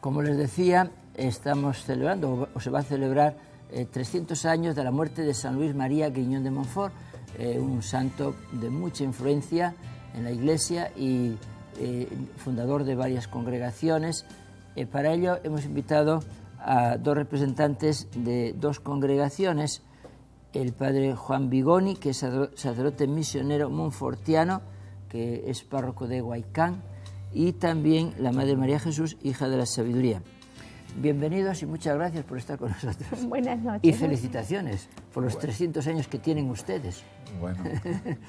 Como les decía, estamos celebrando, o se va a celebrar, 300 años de la muerte de San Luis María Griñón de Montfort, un santo de mucha influencia en la Iglesia y fundador de varias congregaciones. Para ello hemos invitado a dos representantes de dos congregaciones, el padre Juan Bigoni, que es sacerdote misionero monfortiano, que es párroco de Huaycán, y también la Madre María Jesús, hija de la sabiduría. Bienvenidos y muchas gracias por estar con nosotros. Buenas noches. Y felicitaciones por los 300 años que tienen ustedes. Bueno,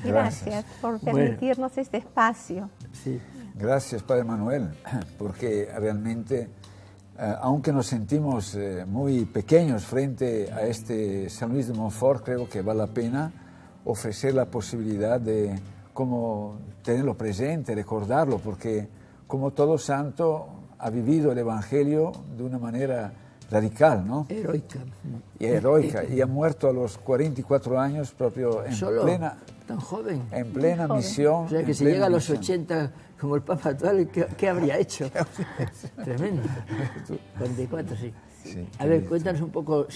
gracias por permitirnos este espacio. Sí. Gracias, Padre Manuel, porque realmente, aunque nos sentimos muy pequeños frente a este San Luis de Montfort, creo que vale la pena ofrecer la posibilidad de como tenerlo presente, recordarlo, porque como todo santo ha vivido el Evangelio de una manera radical, ¿no? Heroica. Y heroica, y ha muerto a los 44 años propio en plena... tan joven. En plena misión. O sea, que si llega a los 80 como el Papa actual, ¿qué habría hecho? Tremendo. 44, sí. Sí, a ver, cuéntanos un poco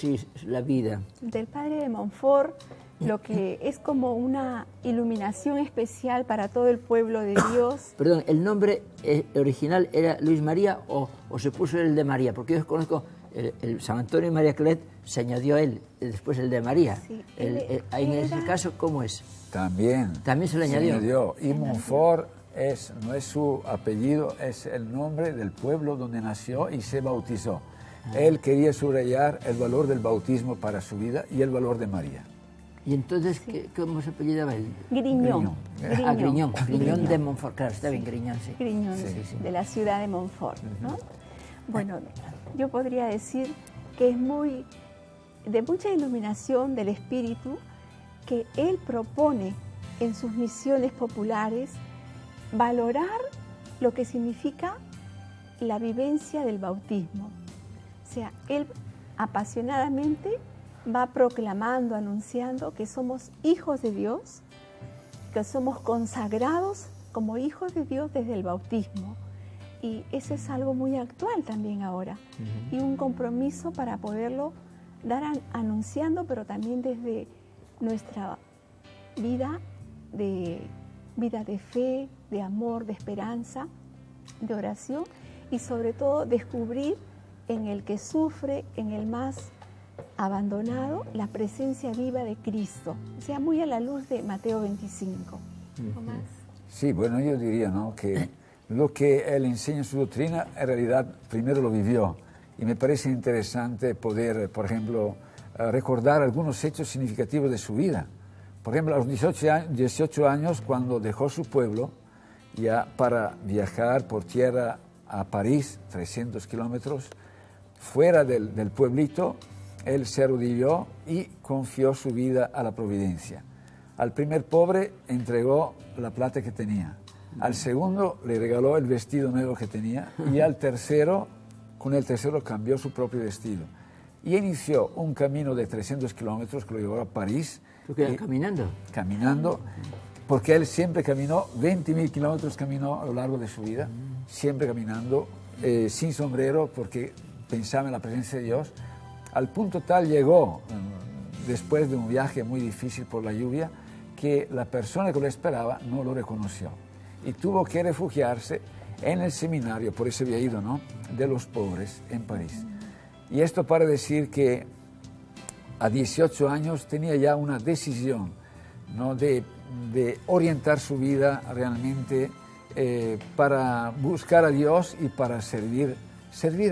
la vida. Del padre de Montfort, lo que es como una iluminación especial para todo el pueblo de Dios. Perdón, ¿el nombre original era Luis María o se puso el de María? Porque yo conozco el San Antonio y María Claret, se añadió él, después el de María. Sí, en ese caso, ¿cómo es? También se le añadió. Y Montfort no es su apellido, es el nombre del pueblo donde nació y se bautizó. Él quería subrayar el valor del bautismo para su vida y el valor de María. ¿Y entonces cómo se apellidaba él? Griñón. Griñón de Montfort, claro, está bien, Griñón, sí. Griñón, sí. De la ciudad de Montfort, ¿no? Bueno, yo podría decir que es de mucha iluminación del espíritu, que él propone en sus misiones populares valorar lo que significa la vivencia del bautismo. O sea, él apasionadamente va proclamando, anunciando que somos hijos de Dios, que somos consagrados como hijos de Dios desde el bautismo. Y eso es algo muy actual también ahora. Y un compromiso para poderlo dar anunciando, pero también desde nuestra vida de fe, de amor, de esperanza, de oración y sobre todo descubrir en el que sufre, en el más abandonado, la presencia viva de Cristo. O sea, muy a la luz de Mateo 25. Tomás. Sí, bueno, yo diría, ¿no?, que lo que él enseña en su doctrina, en realidad primero lo vivió. Y me parece interesante poder, por ejemplo, recordar algunos hechos significativos de su vida. Por ejemplo, a los 18 años, cuando dejó su pueblo, ya para viajar por tierra a París, 300 kilómetros, fuera del pueblito, él se arrodilló y confió su vida a la providencia. Al primer pobre entregó la plata que tenía, al segundo le regaló el vestido nuevo que tenía y al tercero, con el tercero cambió su propio vestido. Y inició un camino de 300 kilómetros que lo llevó a París. ¿Tú qué, caminando? Caminando, porque él siempre caminó, 20.000 kilómetros caminó a lo largo de su vida, siempre caminando, sin sombrero, porque pensaba en la presencia de Dios. Al punto tal llegó, después de un viaje muy difícil por la lluvia, que la persona que lo esperaba no lo reconoció. Y tuvo que refugiarse en el seminario, por eso había ido, ¿no?, de los pobres en París. Y esto para decir que a 18 años tenía ya una decisión, ¿no?, de orientar su vida realmente para buscar a Dios y para servir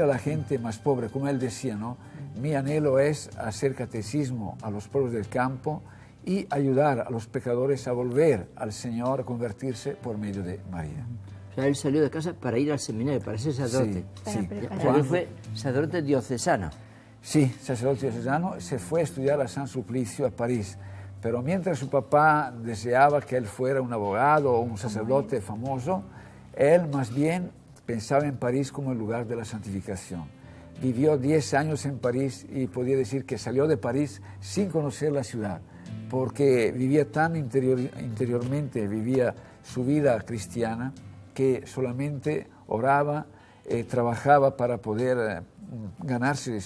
a la gente más pobre. Como él decía, ¿no?, mi anhelo es hacer catecismo a los pueblos del campo y ayudar a los pecadores a volver al Señor, a convertirse por medio de María. O sea, él salió de casa para ir al seminario, para ser sacerdote. Sí. O sea, él fue sacerdote diocesano. Sí, sacerdote diocesano, se fue a estudiar a San Sulpicio a París, pero mientras su papá deseaba que él fuera un abogado o un sacerdote famoso, él más bien pensaba en París como el lugar de la santificación. Vivió 10 años en París y podía decir que salió de París sin conocer la ciudad, porque vivía tan interiormente, vivía su vida cristiana, que solamente oraba, trabajaba para poder ganarse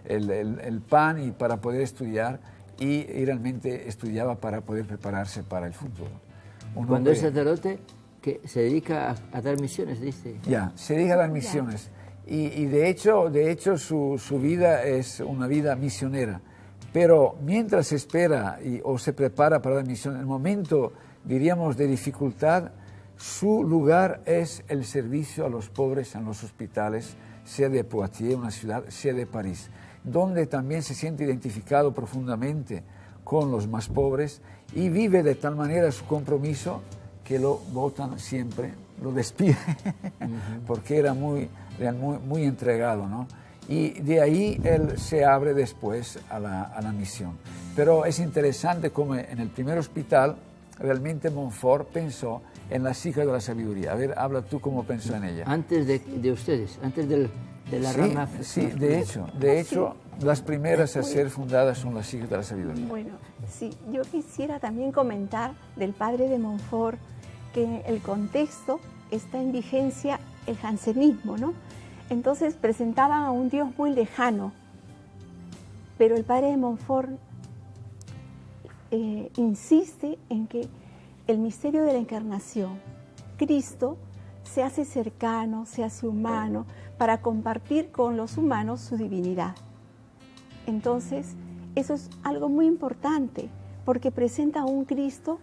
el pan y para poder estudiar, y realmente estudiaba para poder prepararse para el futuro. Cuando es sacerdote, que se dedica a dar misiones, dice. Ya, se dedica a dar misiones. Y de hecho su vida es una vida misionera. Pero mientras espera o se prepara para la misión, en el momento, diríamos, de dificultad, su lugar es el servicio a los pobres en los hospitales, sea de Poitiers, una ciudad, sea de París, donde también se siente identificado profundamente con los más pobres y vive de tal manera su compromiso que lo votan siempre, lo despiden, porque era muy entregado, ¿no? Y de ahí él se abre después a la misión. Pero es interesante como en el primer hospital realmente Montfort pensó en las hijas de la sabiduría. A ver, habla tú cómo pensó en ella. Antes de ustedes, antes de la rama... Sí, de hecho, las primeras a ser fundadas son las hijas de la sabiduría. Bueno, sí, yo quisiera también comentar del padre de Montfort que el contexto está en vigencia el jansenismo, ¿no? Entonces presentaban a un Dios muy lejano, pero el padre de Montfort insiste en que el misterio de la encarnación, Cristo se hace cercano, se hace humano, para compartir con los humanos su divinidad. Entonces, eso es algo muy importante, porque presenta a un Cristo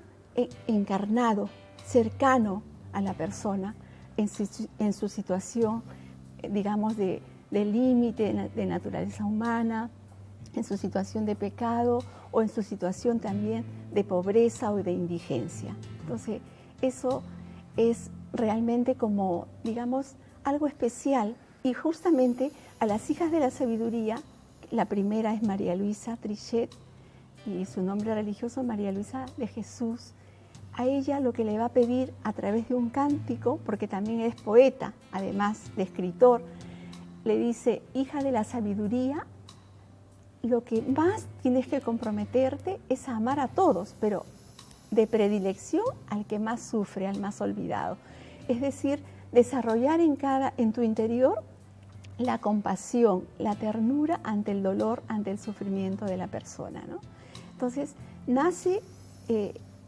encarnado, cercano a la persona, en su situación, digamos, de límite, de naturaleza humana, en su situación de pecado o en su situación también de pobreza o de indigencia. Entonces, eso es realmente como, digamos, algo especial. Y justamente a las hijas de la sabiduría, la primera es María Luisa Trichet, y su nombre religioso María Luisa de Jesús. A ella lo que le va a pedir a través de un cántico, porque también es poeta, además de escritor, le dice: hija de la sabiduría, lo que más tienes que comprometerte es a amar a todos, pero de predilección al que más sufre, al más olvidado. Es decir, desarrollar en tu interior la compasión, la ternura ante el dolor, ante el sufrimiento de la persona, ¿no? Entonces, nace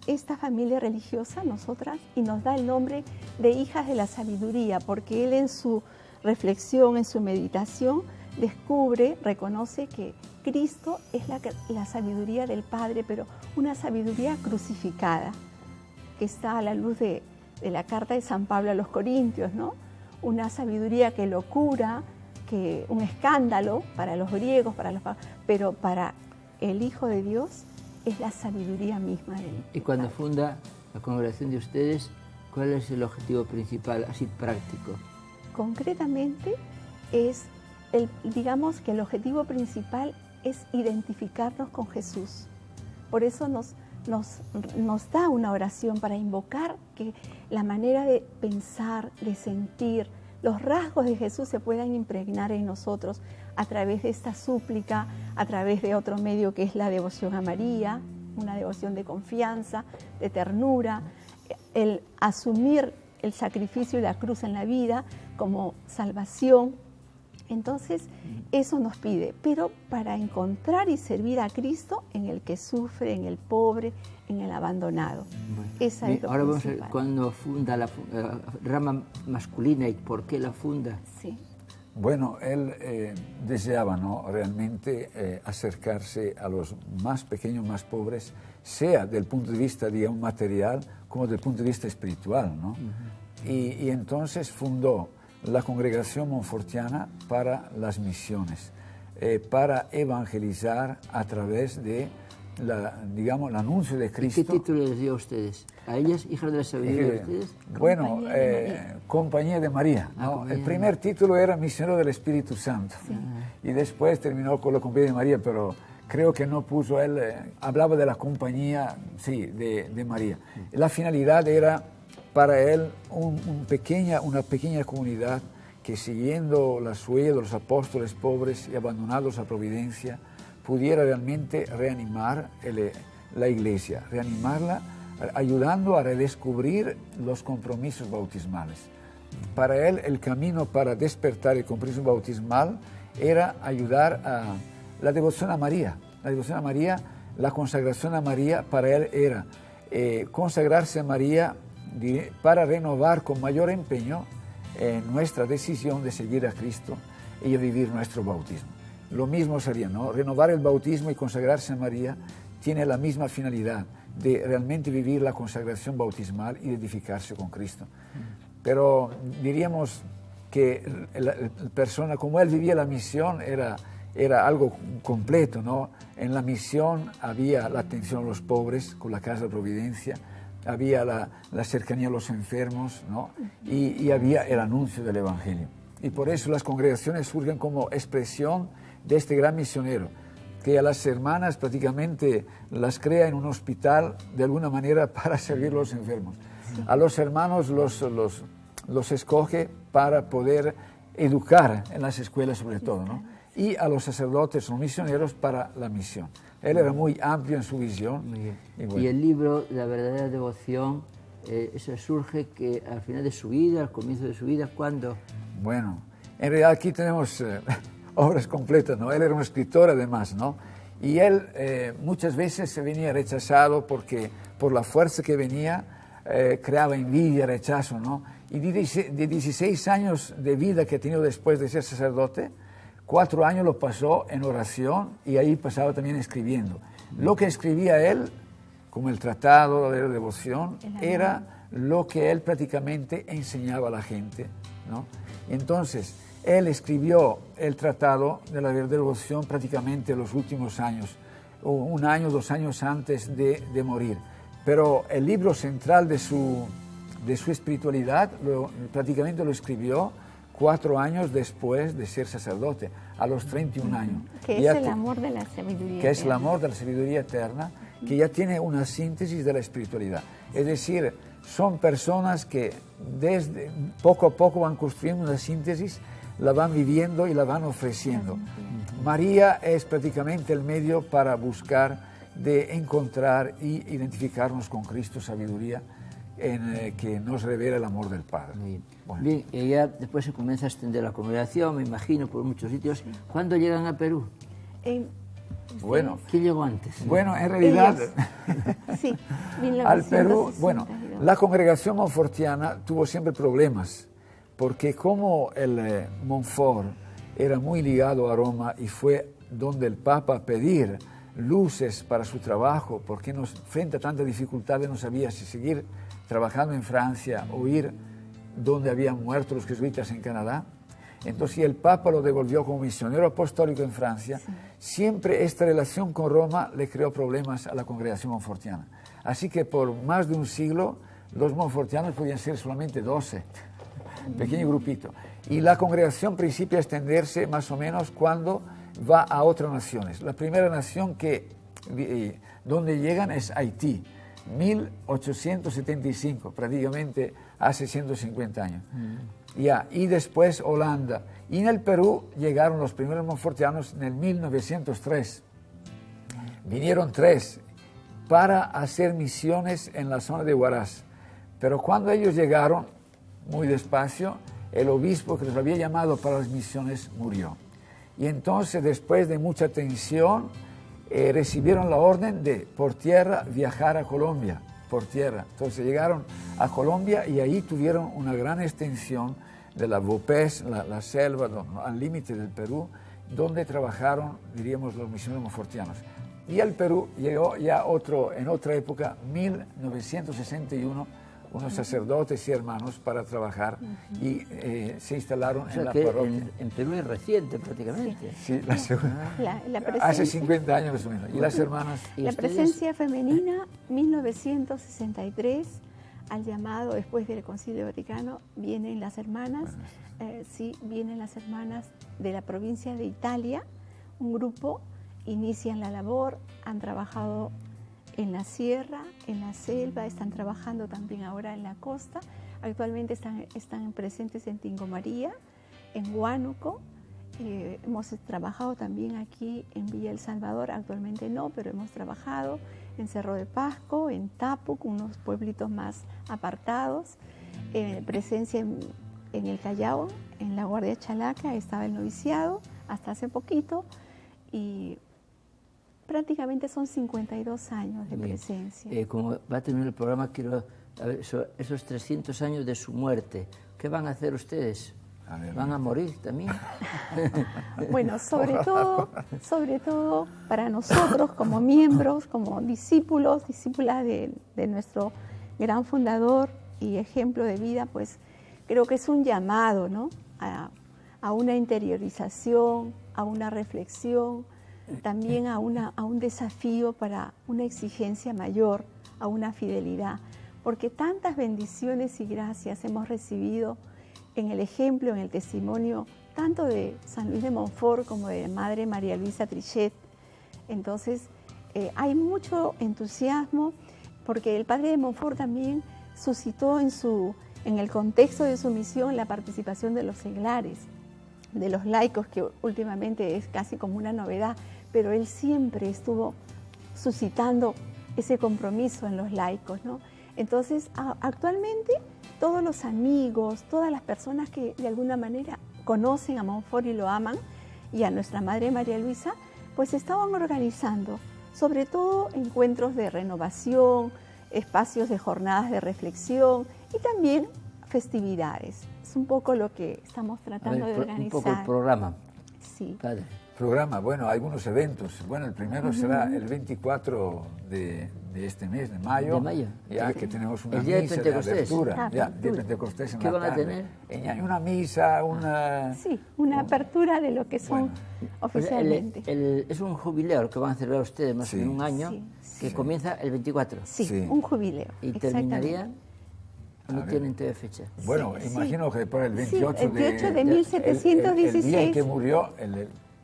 esta familia religiosa, nosotras, y nos da el nombre de hijas de la sabiduría, porque él en su reflexión, en su meditación, descubre, reconoce que Cristo es la sabiduría del Padre, pero una sabiduría crucificada, que está a la luz de la carta de San Pablo a los Corintios, ¿no? Una sabiduría que locura, que un escándalo para los griegos, pero para el Hijo de Dios es la sabiduría misma de él. Y cuando funda la congregación de ustedes, ¿cuál es el objetivo principal, así práctico? Concretamente, digamos que el objetivo principal es identificarnos con Jesús. Por eso nos da una oración para invocar que la manera de pensar, de sentir, los rasgos de Jesús se puedan impregnar en nosotros a través de esta súplica, a través de otro medio que es la devoción a María, una devoción de confianza, de ternura, el asumir el sacrificio y la cruz en la vida como salvación. Entonces, eso nos pide, pero para encontrar y servir a Cristo en el que sufre, en el pobre, en el abandonado. Bueno, esa es lo ahora vamos a principal. ver cuándo funda la rama masculina y por qué la funda. Sí. Bueno, él deseaba, ¿no?, realmente acercarse a los más pequeños, más pobres, sea del punto de vista, digamos, material, como del punto de vista espiritual, ¿no? Y entonces fundó la congregación montfortiana para las misiones, para evangelizar a través de, digamos, el anuncio de Cristo. ¿Y qué título les dio a ustedes? ¿A ellas, hijas de la sabiduría de ustedes? Bueno, Compañía de María. ¿No? El primer título era Misionero del Espíritu Santo. Sí. Y después terminó con la Compañía de María, pero creo que no puso él, hablaba de la compañía, sí, de María. La finalidad era para él una pequeña comunidad que, siguiendo las huellas de los apóstoles pobres y abandonados a providencia, pudiera realmente reanimar la iglesia, reanimarla, ayudando a redescubrir los compromisos bautismales. para él el camino para despertar el compromiso bautismal era ayudar a la devoción a María. La devoción a María, la consagración a María, para él era consagrarse a María para renovar con mayor empeño nuestra decisión de seguir a Cristo y de vivir nuestro bautismo. Lo mismo sería, ¿no? Renovar el bautismo y consagrarse a María tiene la misma finalidad de realmente vivir la consagración bautismal y edificarse con Cristo. Pero diríamos que la persona, como él vivía la misión, era algo completo, ¿no? En la misión había la atención a los pobres con la Casa de Providencia, había la cercanía a los enfermos, ¿no? Y había el anuncio del Evangelio. Y por eso las congregaciones surgen como expresión de este gran misionero, que a las hermanas prácticamente las crea en un hospital de alguna manera para servir a los enfermos. A los hermanos los escoge para poder educar en las escuelas sobre todo, ¿no? Y a los sacerdotes, los misioneros, para la misión. Él era muy amplio en su visión. Bueno. Y el libro La verdadera devoción, eso surge que al final de su vida, al comienzo de su vida, ¿cuándo? Bueno, en realidad aquí tenemos obras completas, ¿no? Él era un escritor además, ¿no? Y él muchas veces se venía rechazado porque por la fuerza que venía creaba envidia, rechazo, ¿no? Y de 16 años de vida que ha tenido después de ser sacerdote, 4 años lo pasó en oración y ahí pasaba también escribiendo. Lo que escribía él, como el tratado de la devoción, era lo que él prácticamente enseñaba a la gente, ¿no? Entonces, él escribió el tratado de la devoción prácticamente en los últimos años, 1 año, 2 años antes de morir. Pero el libro central de su espiritualidad prácticamente lo escribió 4 años después de ser sacerdote, a los 31 años. Que es el amor de la sabiduría. Que es el amor de la sabiduría eterna, que ya tiene una síntesis de la espiritualidad. Es decir, son personas que desde poco a poco van construyendo una síntesis, la van viviendo y la van ofreciendo. María es prácticamente el medio para buscar de encontrar y identificarnos con Cristo, sabiduría, en que nos revela el amor del Padre. Bien. Bueno. Bien, ella después se comienza a extender la congregación, me imagino, por muchos sitios. ¿Cuándo llegan a Perú? Bueno, ¿quién llegó antes? Bueno, en realidad, sí, al Perú, bueno, la congregación monfortiana tuvo siempre problemas, porque como el Montfort era muy ligado a Roma y fue donde el Papa a pedir luces para su trabajo, porque frente a tantas dificultades no sabía si seguir trabajando en Francia o ir donde habían muerto los jesuitas en Canadá. Entonces el Papa lo devolvió como misionero apostólico en Francia. Siempre esta relación con Roma le creó problemas a la congregación monfortiana. Así que por más de un siglo los monfortianos podían ser solamente 12, pequeño grupito. Y la congregación principia a extenderse más o menos cuando va a otras naciones. La primera nación donde llegan es Haití, 1875, prácticamente hace 150 años. Y después Holanda. Y en el Perú llegaron los primeros monfortianos en el 1903. Vinieron 3 para hacer misiones en la zona de Huaraz. Pero cuando ellos llegaron, muy despacio, el obispo que los había llamado para las misiones murió. Y entonces, después de mucha tensión, recibieron la orden de, por tierra, viajar a Colombia, por tierra. Entonces llegaron a Colombia y ahí tuvieron una gran extensión de la Vopés, la selva, al límite del Perú, donde trabajaron, diríamos, los misioneros monfortianos. Y al Perú llegó ya en otra época, 1961, unos sacerdotes y hermanos para trabajar y se instalaron en la parroquia. En Perú es reciente prácticamente. Sí, hace 50 años más o menos. ¿Y las hermanas? La presencia femenina, 1963, al llamado después del Concilio Vaticano, vienen las hermanas, vienen las hermanas de la provincia de Italia, un grupo, inician la labor, han trabajado en la sierra, en la selva, están trabajando también ahora en la costa. Actualmente están presentes en Tingo María, en Huánuco. Hemos trabajado también aquí en Villa El Salvador, actualmente no, pero hemos trabajado en Cerro de Pasco, en Tapuc, unos pueblitos más apartados. Presencia en el Callao, en la Guardia Chalaca, estaba el noviciado hasta hace poquito y prácticamente son 52 años de presencia. Como va a terminar el programa, quiero a ver, esos 300 años de su muerte, ¿qué van a hacer ustedes? ¿Van a morir también? Bueno, sobre todo para nosotros como miembros, como discípulos, discípulas de nuestro gran fundador y ejemplo de vida, pues creo que es un llamado, ¿no? a una interiorización, a una reflexión, también a un desafío para una exigencia mayor, a una fidelidad, porque tantas bendiciones y gracias hemos recibido en el ejemplo, en el testimonio, tanto de San Luis de Montfort como de Madre María Luisa Trichet. Entonces, hay mucho entusiasmo, porque el Padre de Montfort también suscitó en el contexto de su misión la participación de los seglares, de los laicos, que últimamente es casi como una novedad, pero él siempre estuvo suscitando ese compromiso en los laicos, ¿no? Entonces, actualmente, todos los amigos, todas las personas que de alguna manera conocen a Montfort y lo aman, y a nuestra Madre María Luisa, pues estaban organizando, sobre todo encuentros de renovación, espacios de jornadas de reflexión y también festividades. Es un poco lo que estamos tratando de organizar. Un poco el programa. Sí. Padre. Programa, bueno, algunos eventos. Bueno, el primero será el 24 de este mes, de mayo. ¿De mayo? Ya que tenemos una día de misa de Pentecostés. apertura. Ya, de Pentecostés en ¿Qué la van a tarde. tener? Una misa, una... Sí, una apertura de lo que son oficialmente. Es un jubileo que van a celebrar ustedes, más o menos un año, que comienza el 24. Sí, un jubileo. ¿Y terminaría? ¿No tienen todavía fecha? Bueno, imagino que por el 28, sí, el 28 de 1716. El día en que murió,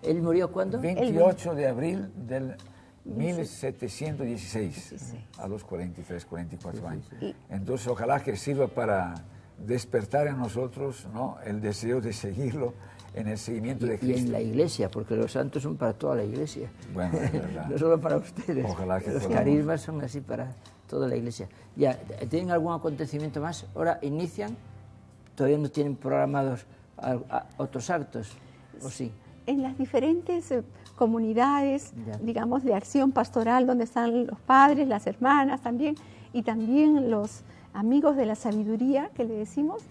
¿Él murió cuándo? 28 de abril del 1716, a los 43, 44 años. Entonces, ojalá que sirva para despertar en nosotros, ¿no?, el deseo de seguirlo en el seguimiento de Cristo. Y en la iglesia, porque los santos son para toda la iglesia. Bueno, es verdad. No solo para ustedes. Ojalá que los podamos. carismas son así para toda la iglesia. Ya, ¿tienen algún acontecimiento más? ¿Ahora inician? ¿Todavía no tienen programados otros actos? ¿O sí? En las diferentes comunidades, digamos, de acción pastoral, donde están los padres, las hermanas también, y también los amigos de la sabiduría, que le decimos,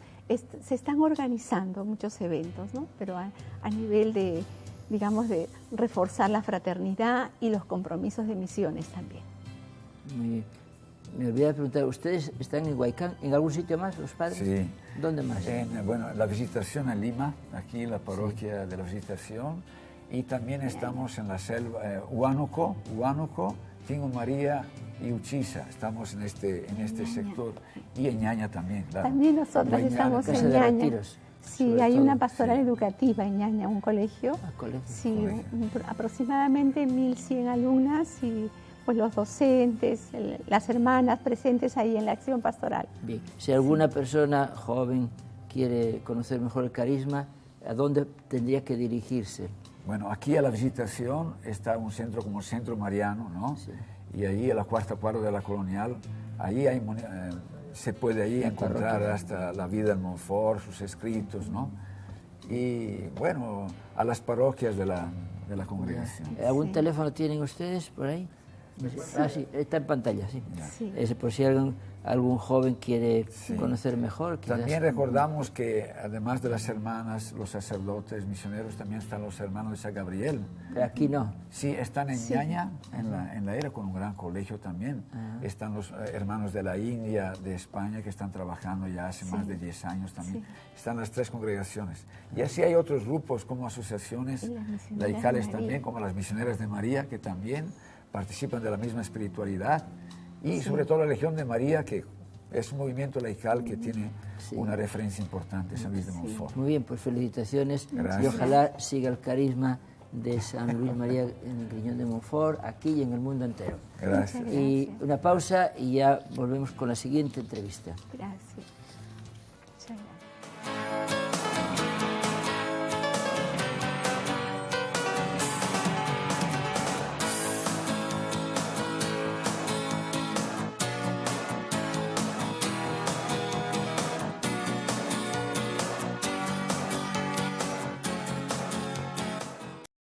se están organizando muchos eventos, ¿no? Pero a nivel de, digamos, de reforzar la fraternidad y los compromisos de misiones también. Muy bien. Me olvidé de preguntar, ¿ustedes están en Huaycán? ¿En algún sitio más, los padres? Sí. ¿Dónde más? Bueno, la Visitación en Lima, aquí en la parroquia de la Visitación, y también estamos en la selva, Huánuco, Tingo María y Uchiza, estamos en este sector, y en Ñaña también, claro. También nosotros estamos en Ñaña. Sí, hay una pastoral educativa en Ñaña, un colegio. Colegio. Sí, aproximadamente 1.100 alumnas y pues los docentes, las hermanas presentes ahí en la acción pastoral. Bien, si alguna persona joven quiere conocer mejor el carisma, ¿a dónde tendría que dirigirse? Bueno, aquí a la Visitación está un centro como el Centro Mariano, ¿no? Sí. Y ahí a la cuarta cuadra de la Colonial, ahí hay, se puede ahí encontrar hasta la vida de Montfort, sus escritos, ¿no? Y bueno, a las parroquias de la congregación. ¿Algún teléfono tienen ustedes por ahí? Sí, está en pantalla, sí. Por si algún joven quiere conocer mejor. Quizás. También recordamos que además de las hermanas, los sacerdotes, misioneros, también están los hermanos de San Gabriel. Aquí no. Sí, están en Ñaña, en la era, con un gran colegio también. Están los hermanos de la India, de España, que están trabajando ya hace más de 10 años también. Están las 3 congregaciones. Y así hay otros grupos como asociaciones laicales también, como las Misioneras de María, que también participan de la misma espiritualidad, y sobre todo la Legión de María, que es un movimiento laical que tiene una referencia importante, San Luis de Montfort. Muy bien, pues felicitaciones. Gracias. Y ojalá siga el carisma de San Luis María en el Griñón de Montfort, aquí y en el mundo entero. Gracias. Y una pausa y ya volvemos con la siguiente entrevista. Gracias. Muchas gracias.